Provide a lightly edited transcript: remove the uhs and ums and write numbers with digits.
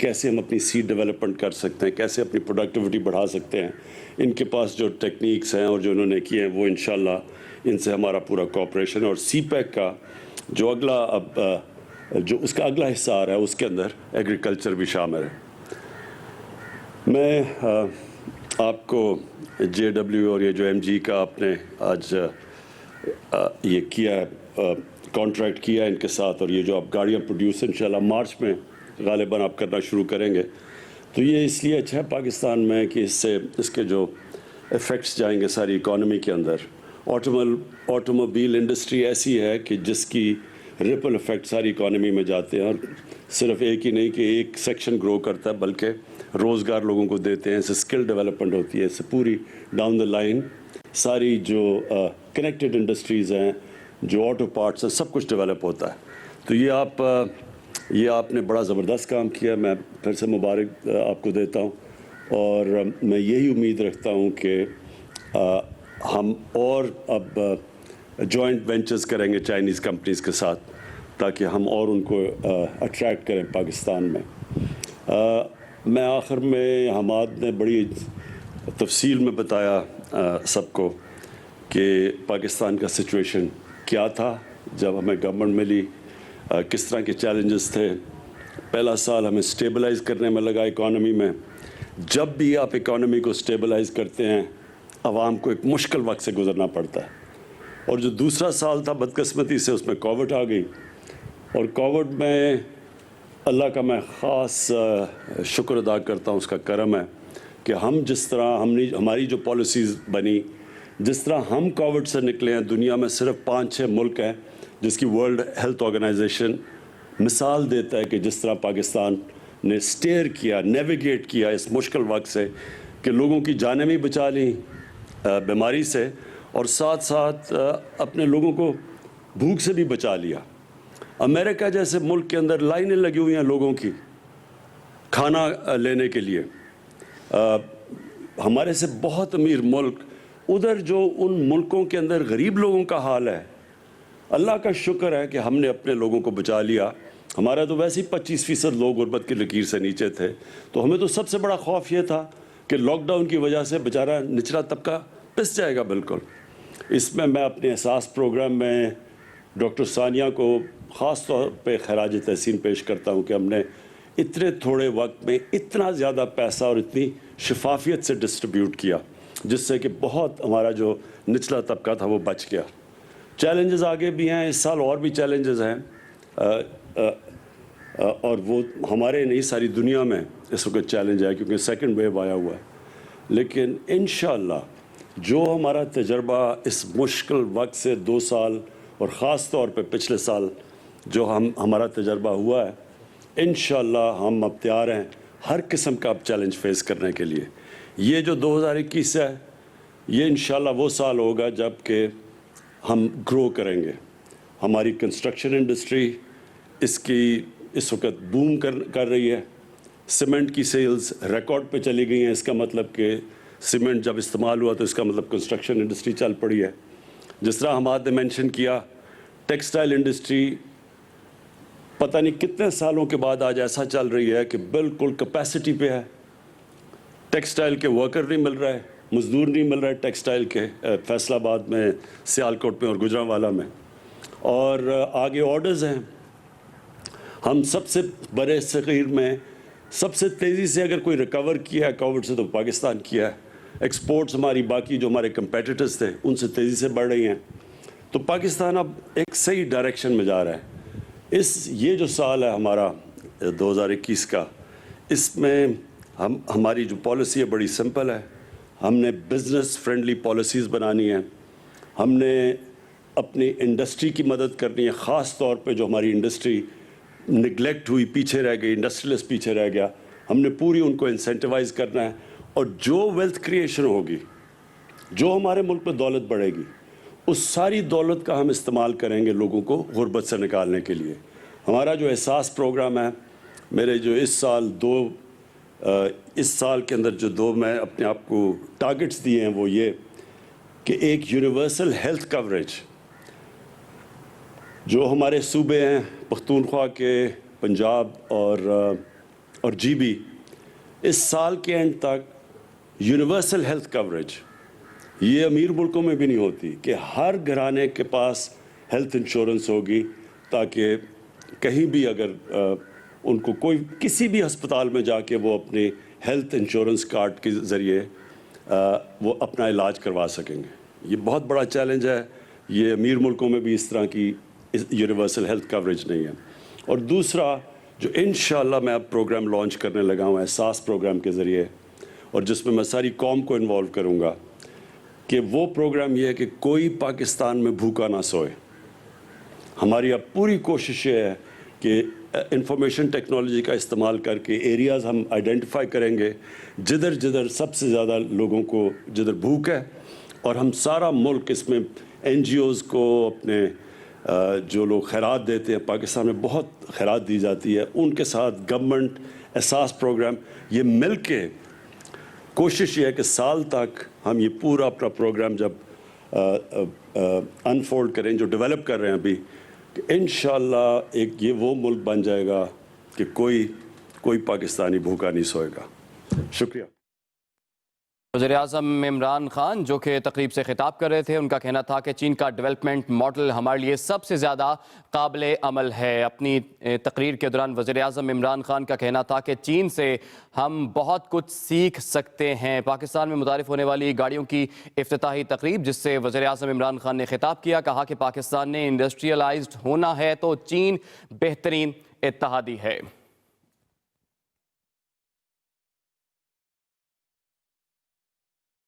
کیسے ہم اپنی سیڈ ڈیولپمنٹ کر سکتے ہیں, کیسے اپنی پروڈکٹیوٹی بڑھا سکتے ہیں. ان کے پاس جو ٹیکنیکس ہیں اور جو انہوں نے کیے ہیں وہ انشاءاللہ ان سے ہمارا پورا کوآپریشن. اور سی پیک کا جو اس کا اگلا حصہ آ رہا ہے اس کے اندر ایگریکلچر بھی شامل ہے. میں آپ کو جے ڈبلیو اور یہ جو ایم جی کا آپ نے آج یہ کیا ہے, کانٹریکٹ کیا ہے ان کے ساتھ, اور یہ جو آپ گاڑیاں پروڈیوس انشاءاللہ مارچ میں غالباً آپ کرنا شروع کریں گے, تو یہ اس لیے اچھا ہے پاکستان میں کہ اس کے جو ایفیکٹس جائیں گے ساری اکانومی کے اندر. آٹوموبیل انڈسٹری ایسی ہے کہ جس کی ریپل ایفیکٹ ساری اکانومی میں جاتے ہیں, اور صرف ایک ہی نہیں کہ ایک سیکشن گرو کرتا ہے بلکہ روزگار لوگوں کو دیتے ہیں, اس سے اسکل ڈیولپمنٹ ہوتی ہے, اس سے پوری ڈاؤن دا لائن ساری جو کنیکٹڈ انڈسٹریز ہیں, جو آٹو پارٹس ہیں, سب کچھ ڈیولپ ہوتا ہے. تو یہ آپ نے بڑا زبردست کام کیا, میں پھر سے مبارک آپ کو دیتا ہوں, اور میں یہی امید رکھتا ہوں کہ ہم اور اب جوائنٹ وینچرز کریں گے چائنیز کمپنیز کے ساتھ تاکہ ہم اور ان کو اٹریکٹ کریں پاکستان میں. میں آخر میں حماد نے بڑی تفصیل میں بتایا سب کو کہ پاکستان کا سچویشن کیا تھا جب ہمیں گورنمنٹ ملی, کس طرح کے چیلنجز تھے. پہلا سال ہمیں سٹیبلائز کرنے میں لگا اکانومی میں. جب بھی آپ اکانومی کو سٹیبلائز کرتے ہیں عوام کو ایک مشکل وقت سے گزرنا پڑتا ہے, اور جو دوسرا سال تھا بدقسمتی سے اس میں کووڈ آ گئی, اور کووڈ میں اللہ کا میں خاص شکر ادا کرتا ہوں, اس کا کرم ہے کہ ہم جس طرح ہماری جو پالیسیز بنی, جس طرح ہم کووڈ سے نکلے ہیں, دنیا میں صرف 5-6 ملک ہیں جس کی ورلڈ ہیلتھ آرگنائزیشن مثال دیتا ہے کہ جس طرح پاکستان نے سٹیئر کیا, نیویگیٹ کیا اس مشکل وقت سے, کہ لوگوں کی جانیں بھی بچا لیں بیماری سے, اور ساتھ ساتھ اپنے لوگوں کو بھوک سے بھی بچا لیا. امریکہ جیسے ملک کے اندر لائنیں لگی ہوئی ہیں لوگوں کی کھانا لینے کے لیے. ہمارے سے بہت امیر ملک, ادھر جو ان ملکوں کے اندر غریب لوگوں کا حال ہے, اللہ کا شکر ہے کہ ہم نے اپنے لوگوں کو بچا لیا. ہمارا تو ویسے ہی 25% لوگ غربت کی لکیر سے نیچے تھے, تو ہمیں تو سب سے بڑا خوف یہ تھا کہ لاک ڈاؤن کی وجہ سے بیچارہ نچلا طبقہ پس جائے گا بالکل. اس میں اپنے احساس پروگرام میں ڈاکٹر ثانیہ کو خاص طور پہ خراج تحسین پیش کرتا ہوں کہ ہم نے اتنے تھوڑے وقت میں اتنا زیادہ پیسہ اور اتنی شفافیت سے ڈسٹریبیوٹ کیا, جس سے کہ بہت ہمارا جو نچلا طبقہ تھا وہ بچ گیا. چیلنجز آگے بھی ہیں, اس سال اور بھی چیلنجز ہیں, اور وہ ہمارے نہیں ساری دنیا میں اس وقت چیلنج ہے کیونکہ سیکنڈ ویو آیا ہوا ہے. لیکن انشاءاللہ جو ہمارا تجربہ اس مشکل وقت سے 2 سال اور خاص طور پہ پچھلے سال جو ہمارا تجربہ ہوا ہے, انشاءاللہ ہم اب تیار ہیں ہر قسم کا چیلنج فیس کرنے کے لیے. یہ جو 2021 ہے یہ انشاءاللہ وہ سال ہوگا جب کہ ہم گرو کریں گے. ہماری کنسٹرکشن انڈسٹری اس وقت بوم کر رہی ہے. سیمنٹ کی سیلز ریکارڈ پہ چلی گئی ہیں, اس کا مطلب کہ سیمنٹ جب استعمال ہوا تو اس کا مطلب کنسٹرکشن انڈسٹری چل پڑی ہے. جس طرح حماد نے مینشن کیا, ٹیکسٹائل انڈسٹری پتہ نہیں کتنے سالوں کے بعد آج ایسا چل رہی ہے کہ بالکل کیپیسٹی پہ ہے. ٹیکسٹائل کے ورکر نہیں مل رہے, مزدور نہیں مل رہے ٹیکسٹائل کے, فیصل آباد میں, سیالکوٹ میں اور گجرانوالہ میں, اور آگے آرڈرز ہیں. ہم سب سے برے صغیر میں سب سے تیزی سے اگر کوئی ریکور کیا ہے کووڈ سے تو پاکستان کیا ہے. ایکسپورٹس ہماری باقی جو ہمارے کمپیٹیٹرز تھے ان سے تیزی سے بڑھ رہی ہیں. تو پاکستان اب ایک صحیح ڈائریکشن میں جا رہا ہے. یہ جو سال ہے ہمارا 2021 کا, اس میں ہماری جو پالیسی ہے بڑی سمپل ہے. ہم نے بزنس فرینڈلی پالیسیز بنانی ہیں. ہم نے اپنی انڈسٹری کی مدد کرنی ہے, خاص طور پہ جو ہماری انڈسٹری نگلیکٹ ہوئی, پیچھے رہ گئی, انڈسٹریلسٹ پیچھے رہ گیا, ہم نے پوری ان کو انسینٹیوائز کرنا ہے. اور جو ویلتھ کریشن ہوگی, جو ہمارے ملک میں دولت بڑھے گی, اس ساری دولت کا ہم استعمال کریں گے لوگوں کو غربت سے نکالنے کے لیے. ہمارا جو احساس پروگرام ہے, میرے جو اس سال کے اندر جو میں اپنے آپ کو ٹارگٹس دیے ہیں وہ یہ کہ ایک یونیورسل ہیلتھ کوریج جو ہمارے صوبے ہیں پختونخوا کے, پنجاب اور اور جی بی اس سال کے اینڈ تک یونیورسل ہیلتھ کوریج، یہ امیر ملکوں میں بھی نہیں ہوتی کہ ہر گھرانے کے پاس ہیلتھ انشورنس ہوگی، تاکہ کہیں بھی اگر ان کو کوئی کسی بھی ہسپتال میں جا کے وہ اپنے ہیلتھ انشورنس کارڈ کے ذریعے وہ اپنا علاج کروا سکیں گے۔ یہ بہت بڑا چیلنج ہے، یہ امیر ملکوں میں بھی اس طرح کی یونیورسل ہیلتھ کوریج نہیں ہے۔ اور دوسرا جو انشاءاللہ میں اب پروگرام لانچ کرنے لگا ہوں احساس پروگرام کے ذریعے، اور جس میں میں ساری قوم کو انوالو کروں گا، کہ وہ پروگرام یہ ہے کہ کوئی پاکستان میں بھوکا نہ سوئے۔ ہماری اب پوری کوشش یہ ہے کہ انفارمیشن ٹیکنالوجی کا استعمال کر کے ایریاز ہم آئیڈینٹیفائی کریں گے جدھر سب سے زیادہ لوگوں کو جدھر بھوک ہے، اور ہم سارا ملک اس میں این جی اوز کو، اپنے جو لوگ خیرات دیتے ہیں، پاکستان میں بہت خیرات دی جاتی ہے، ان کے ساتھ گورنمنٹ احساس پروگرام، یہ مل کے کوشش یہ ہے کہ سال تک ہم یہ پورا اپنا پروگرام جب انفولڈ کریں، جو ڈیولپ کر رہے ہیں ابھی، کہ انشاءاللہ ایک یہ وہ ملک بن جائے گا کہ کوئی پاکستانی بھوکا نہیں سوئے گا۔ شکریہ۔ وزیر اعظم عمران خان جو کہ تقریب سے خطاب کر رہے تھے، ان کا کہنا تھا کہ چین کا ڈیولپمنٹ ماڈل ہمارے لیے سب سے زیادہ قابل عمل ہے۔ اپنی تقریر کے دوران وزیر اعظم عمران خان کا کہنا تھا کہ چین سے ہم بہت کچھ سیکھ سکتے ہیں۔ پاکستان میں متعارف ہونے والی گاڑیوں کی افتتاحی تقریب جس سے وزیر اعظم عمران خان نے خطاب کیا، کہا کہ پاکستان نے انڈسٹریلائزڈ ہونا ہے تو چین بہترین اتحادی ہے۔